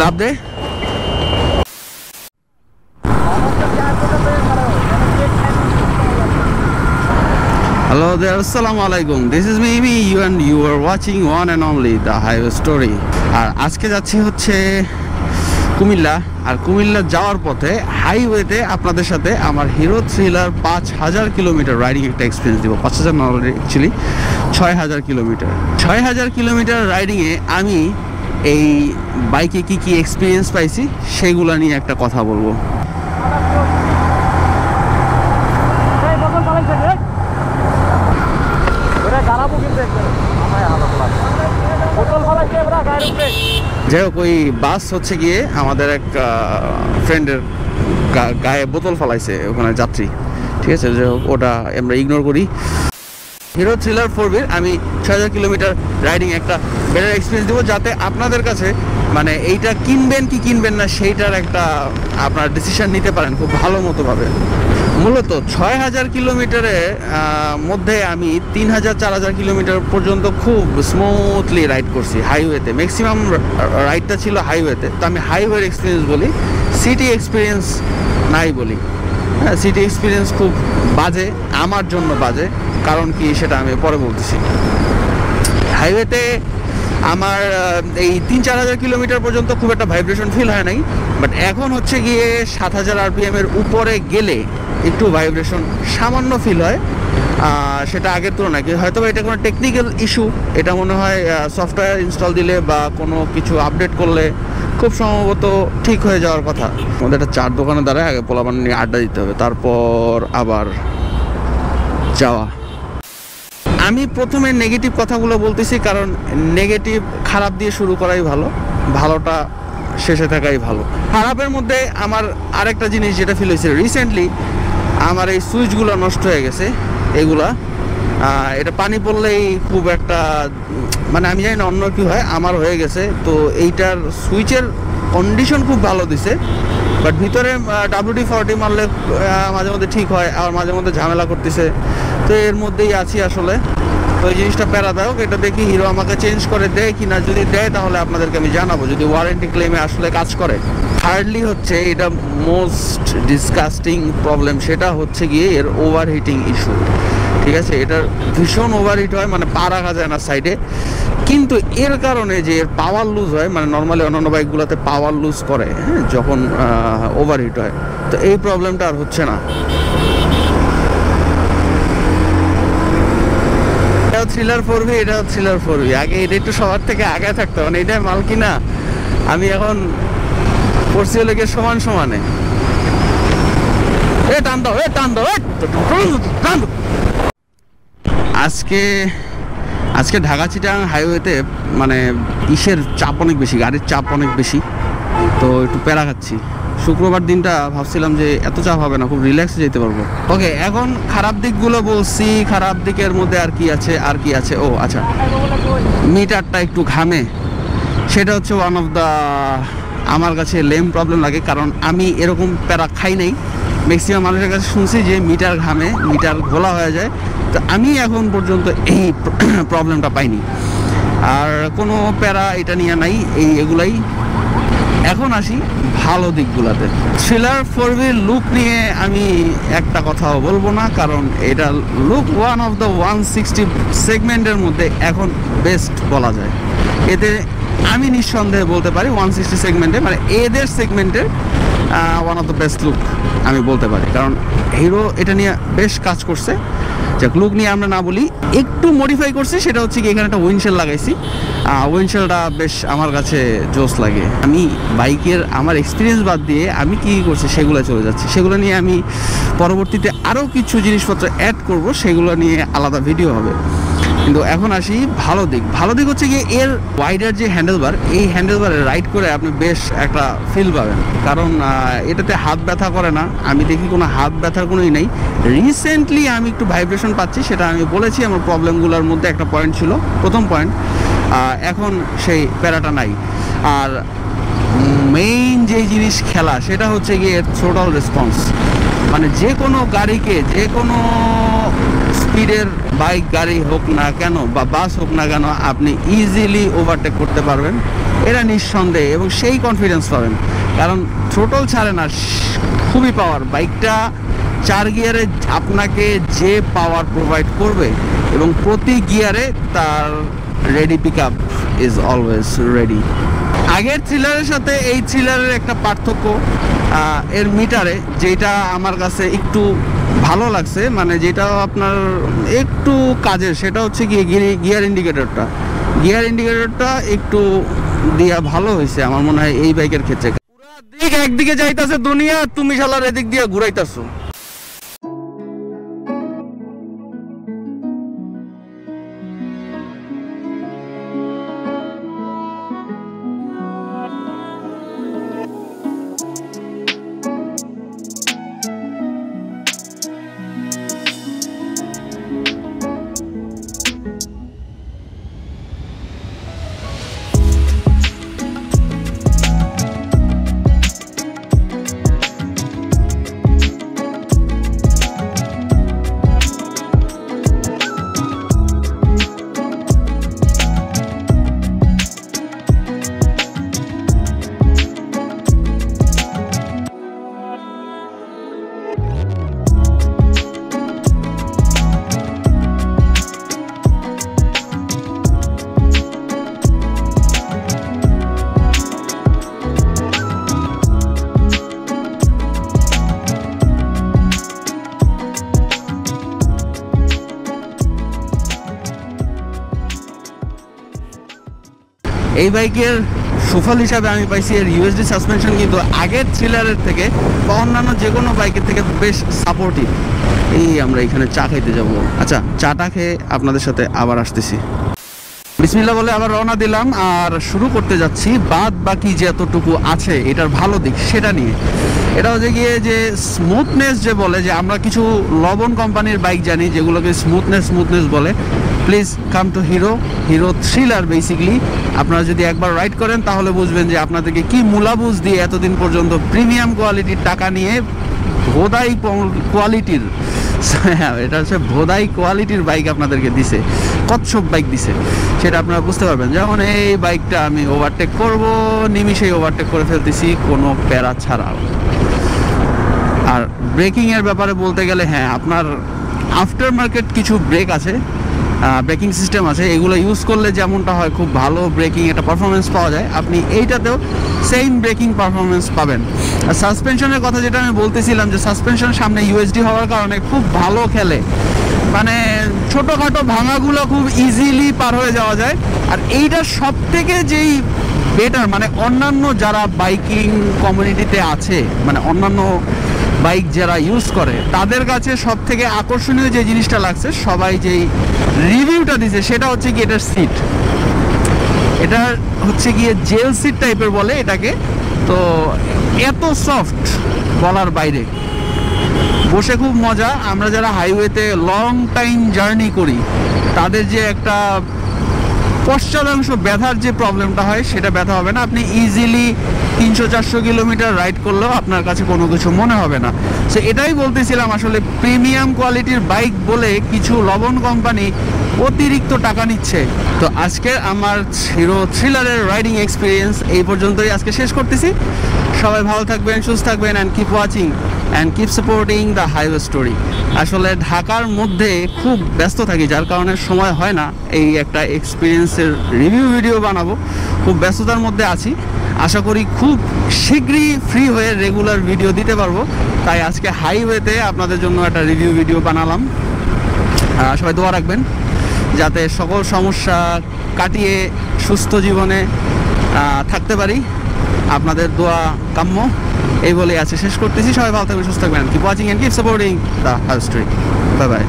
Love they. Hello there, assalamu alaikum. This is me and you are watching one and only the highway story. আর আজকে যাচ্ছি হচ্ছে কুমিল্লা। আর কুমিল্লা যাওয়ার পথে হাইওয়েতে আপনাদের সাথে আমার হিরো থ্রিলার 5000 কিলোমিটার রাইডিং একটা এক্সপিরিয়েন্স দিব। 5000 না, অ্যাকচুয়ালি 6000 কিলোমিটার। 6000 কিলোমিটার রাইডিংয়ে আমি এই বাইকে কি কি এক্সপিরিয়েন্স পাইছি সেগুলো নিয়ে একটা কথা বলবো। যাই হোক, ওই বাস হচ্ছে গিয়ে আমাদের এক ফ্রেন্ডের গায়ে বোতল ফেলাইছে ওখানে যাত্রী, ঠিক আছে। যাই হোক, ওটা আমরা ইগনোর করি। হিরো থ্রিলার 4V আমি 6000 কিলোমিটার রাইডিং একটা বেটার এক্সপিরিয়েন্স দেবো, যাতে আপনাদের কাছে মানে এইটা কিনবেন কি কিনবেন না সেইটার একটা আপনার ডিসিশন নিতে পারেন খুব ভালো মতো ভাবে। মূলত 6000 কিলোমিটারের মধ্যে আমি 3000-4000 কিলোমিটার পর্যন্ত খুব স্মুথলি রাইড করছি হাইওয়েতে। ম্যাক্সিমাম রাইডটা ছিল হাইওয়েতে। তো আমি হাইওয়ের এক্সপিরিয়েন্স বলি, সিটি এক্সপিরিয়েন্স নাই বলি। হ্যাঁ, সিটি এক্সপিরিয়েন্স খুব বাজে, আমার জন্য বাজে। কারণ কি সেটা আমি পরে বলতেছি। হাইওয়েতে আমার এই 3-4000 কিলোমিটার পর্যন্ত খুব একটা ভাইব্রেশন ফিল হয় নাই, বাট এখন হচ্ছে গিয়ে 7000 RPM এর উপরে গেলে একটু ভাইব্রেশন সামান্য ফিল হয়। সেটা আগের তুলনায় হয়তো এটা কোনো টেকনিক্যাল ইস্যু, এটা মনে হয় সফটওয়্যার ইনস্টল দিলে বা কোনো কিছু আপডেট করলে খুব সম্ভবত ঠিক হয়ে যাওয়ার কথা। আমাদের একটা চার দোকানে দাঁড়ায় আগে পোলাপান নিয়ে আড্ডা দিতে হবে, তারপর আবার যাওয়া। আমি প্রথমে নেগেটিভ কথাগুলো বলতেছি, কারণ নেগেটিভ খারাপ দিয়ে শুরু করাই ভালো, ভালোটা শেষে থাকাই ভালো। খারাপের মধ্যে আমার আরেকটা জিনিস যেটা ফিল হয়েছে, রিসেন্টলি আমার এই সুইচগুলো নষ্ট হয়ে গেছে। এগুলা এটা পানি পড়লেই খুব একটা মানে আমি জানি না অন্য কি হয়, আমার হয়ে গেছে। তো এইটার সুইচের কন্ডিশন খুব ভালো দিছে, বাট ভিতরে WD-40 মারলে মাঝে মধ্যে ঠিক হয়, আর মাঝে মধ্যে ঝামেলা করতেছে। তো এর মধ্যেই আছি আসলে। তো এই জিনিসটা প্যারাদায়ক। এটা দেখি হিরো আমাকে চেঞ্জ করে দেয় কি না। যদি দেয় তাহলে আপনাদেরকে আমি জানাবো, যদি ওয়ারেন্টি ক্লেমে আসলে কাজ করে। থার্ডলি হচ্ছে এটা মোস্ট ডিসকাস্টিং প্রবলেম, সেটা হচ্ছে গিয়ে এর ওভারহিটিং ইস্যু, ঠিক আছে। এটার ভীষণ ওভারহিট হয়, মানে পা রাখা যায় না সাইডে। কিন্তু এর কারণে যে এর পাওয়ার লুজ হয়, মানে নর্মালি অন্যান্য বাইকগুলোতে পাওয়ার লুজ করে, হ্যাঁ, যখন ওভারহিট হয়। তো এই প্রবলেমটা আর হচ্ছে না। থ্রিলার 4V, এটা থ্রিলার 4V। আগে এটা একটু সবার থেকে আগে থাকতো, মানে এটাই মাল কিনা আমি এখন করছি হলে গিয়ে সমান সমানে। আজকে ঢাকা চিটাগাং হাইওয়েতে মানে ইসের চাপ অনেক বেশি, গাড়ির চাপ অনেক বেশি। তো একটু প্যারা খাচ্ছি। শুক্রবার দিনটা ভাবছিলাম যে এত চাপ হবে না, খুব রিল্যাক্সে যেতে পারবো। ওকে, এখন খারাপ দিকগুলো বলছি। খারাপ দিকের মধ্যে আর কি আছে, ও আচ্ছা, মিটারটা একটু ঘামে। সেটা হচ্ছে ওয়ান অফ দ্য আমার কাছে লেম প্রবলেম লাগে, কারণ আমি এরকম প্যারা খাই নাই। ম্যাক্সিমাম মানুষের কাছে শুনছি যে মিটার ঘামে, মিটার ঘোলা হয়ে যায়। তো আমি এখন পর্যন্ত এই প্রবলেমটা পাইনি, আর কোনো প্যারা এটা নিয়ে নাই। এগুলাই। এখন আসি ভালো দিকগুলোতে। থ্রিলার 4V লুক নিয়ে আমি একটা কথাও বলবো না, কারণ এটা লুক ওয়ান অফ দ্য 160 সেগমেন্টের মধ্যে এখন বেস্ট বলা যায়। এতে আমি নিঃসন্দেহে বলতে পারি 160 সেগমেন্টে, মানে এদের সেগমেন্টের one of the best look আমি বলতে পারি। কারণ হিরো এটা নিয়ে বেশ কাজ করছে। যাক, লুক নিয়ে আমরা না বলি, একটু মডিফাই করছি। সেটা হচ্ছে কি, এখানে একটা উইন্ডশেল লাগাইছি। উইন্ডশেলটা বেশ আমার কাছে জোস লাগে। আমি বাইকের আমার এক্সপিরিয়েন্স বাদ দিয়ে আমি কি করছি সেগুলো চলে যাচ্ছি। সেগুলো নিয়ে আমি পরবর্তীতে আরও কিছু জিনিসপত্র অ্যাড করব, সেগুলো নিয়ে আলাদা ভিডিও হবে। কিন্তু এখন আসি ভালো দিক। ভালো দিক হচ্ছে গিয়ে এর ওয়াইডার যে হ্যান্ডেলবার, এই হ্যান্ডেলবারে রাইড করে আপনি বেশ একটা ফিল পাবেন, কারণ এটাতে হাত ব্যথা করে না। আমি দেখি কোনো হাত ব্যথার কোনোই নেই। রিসেন্টলি আমি একটু ভাইব্রেশন পাচ্ছি, সেটা আমি বলেছি আমার প্রবলেমগুলোর মধ্যে একটা পয়েন্ট ছিল, প্রথম পয়েন্ট। এখন সেই প্যারাটা নাই। আর মেইন যেই জিনিস খেলা, সেটা হচ্ছে গিয়ে থ্রোটল রেসপন্স। মানে যে কোনো গাড়িকে যে কোনো স্পিডের বাইক গাড়ি হোক না কেন বা বাস হোক না কেন আপনি ইজিলি ওভারটেক করতে পারবেন, এটা নিঃসন্দেহে, এবং সেই কনফিডেন্স পাবেন। কারণ থ্রোটল ছাড়ে না, খুবই পাওয়ার বাইকটা। 4 গিয়ারে আপনাকে যে পাওয়ার প্রোভাইড করবে এবং প্রতি গিয়ারে তার ready pick up is always ready. আগের থ্রিলারের সাথে এই থ্রিলারের একটা পার্থক্য এর মিটারে, যেটা আমার কাছে একটু ভালো লাগছে, মানে যেটা আপনার একটু কাজের, সেটা হচ্ছে গিয়ার ইন্ডিকেটরটা একটু দিয়া ভালো হয়েছে আমার মনে হয় এই বাইকের ক্ষেত্রে। পুরা দিক একদিকে যাইতাছে দুনিয়া, তুমি শালার এদিক দিয়ে ঘুরাইতাছো। এই বাইকের সুফল হিসাবে আমি পাইছি এর ইউএসডি সাসপেনশন কিন্তু আগের থ্রিলারের থেকে বা অন্যান্য যে কোনো বাইকের থেকে বেশ সাপোর্টিভ। এই আমরা এখানে চা খাইতে যাব। আচ্ছা, চাটা খেয়ে আপনাদের সাথে আবার আসতেছি। বিসমিল্লাহ বলে আবার রওনা দিলাম, আর শুরু করতে যাচ্ছি বাদ বাকি যতটুকু আছে এটার ভালো দিক সেটা নিয়ে। এটা হচ্ছে গিয়ে যে স্মুথনেস, যে বলে যে আমরা কিছু লবণ কোম্পানির বাইক জানি যেগুলোকে স্মুথনেস বলে। Please come to Hero thriller. Basically আপনারা যদি একবার রাইড করেন তাহলে বুঝবেন যে আপনাদেরকে কি মূলাবুজ দিয়ে এতদিন পর্যন্ত প্রিমিয়াম কোয়ালিটির টাকা নিয়ে ভোদাই কোয়ালিটির, হ্যাঁ এটা হচ্ছে ভোদাই কোয়ালিটির বাইক আপনাদেরকে দিছে, কচ্ছপ বাইক দিছে, সেটা আপনারা বুঝতে পারবেন। যেমন এই বাইকটা আমি ওভারটেক করব, নিমিশেই ওভারটেক করে ফেলতেছি কোনো প্যারা ছাড়াও। আর ব্রেকিংয়ের ব্যাপারে বলতে গেলে, হ্যাঁ আপনার আফটার মার্কেট কিছু ব্রেক আছে, ব্রেকিং সিস্টেম আছে, এগুলো ইউজ করলে যেমনটা হয় খুব ভালো ব্রেকিং একটা পারফরমেন্স পাওয়া যায়, আপনি এইটাতেও সেম ব্রেকিং পারফরমেন্স পাবেন। আর সাসপেনশনের কথা যেটা আমি বলতেছিলাম, যে সাসপেনশন সামনে ইউএসডি হওয়ার কারণে খুব ভালো খেলে, মানে ছোটোখাটো ভাঙাগুলো খুব ইজিলি পার হয়ে যাওয়া যায়। আর এইটার সব থেকে যেই বেটার, মানে অন্যান্য যারা বাইকিং কমিউনিটিতে আছে, মানে অন্যান্য বাইক যারা ইউজ করে তাদের কাছে সব থেকে আকর্ষণীয় যে জিনিসটা লাগছে, সবাই যেই রিভিউটা দিছে সেটা হচ্ছে কি এটার সিট। এটা হচ্ছে গিয়ে জেল সিট টাইপের বলে এটাকে। তো এত সফট বলার বাইরে, বসে খুব মজা। আমরা যারা হাইওয়েতে লং টাইম জার্নি করি তাদের যে একটা পশ্চাদাংশ ব্যথার যে প্রবলেমটা হয় সেটা ব্যথা হবে না। আপনি ইজিলি 300-400 কিলোমিটার রাইড করলেও আপনার কাছে কোনো কিছু মনে হবে না। সো এটাই বলতেছিলাম, আসলে প্রিমিয়াম কোয়ালিটির বাইক বলে কিছু লবণ কোম্পানি অতিরিক্ত টাকা নিচ্ছে। তো আজকে আমার হিরো থ্রিলারের রাইডিং এক্সপিরিয়েন্স এই পর্যন্তই আজকে শেষ করতেছি। সবাই ভালো থাকবেন, সুস্থ থাকবেন, and keep watching and keep supporting the highway story. আসলে ঢাকার মধ্যে খুব ব্যস্ত থাকি, যার কারণে সময় হয় না এই একটা এক্সপিরিয়েন্সের রিভিউ ভিডিও বানাবো, খুব ব্যস্ততার মধ্যে আছি। আশা করি খুব শীঘ্রই ফ্রি হয়ে রেগুলার ভিডিও দিতে পারবো, তাই আজকে হাইওয়েতে আপনাদের জন্য একটা রিভিউ ভিডিও বানালাম। সবাই দোয়া রাখবেন যাতে সকল সমস্যা কাটিয়ে সুস্থ জীবনে থাকতে পারি, আপনাদের দোয়া কাম্য। এই বলে আছে শেষ করতেছি। সবাই ভালো থাকবেন, সুস্থ থাকবেন, keep watching and keep supporting the highway story. Bye by.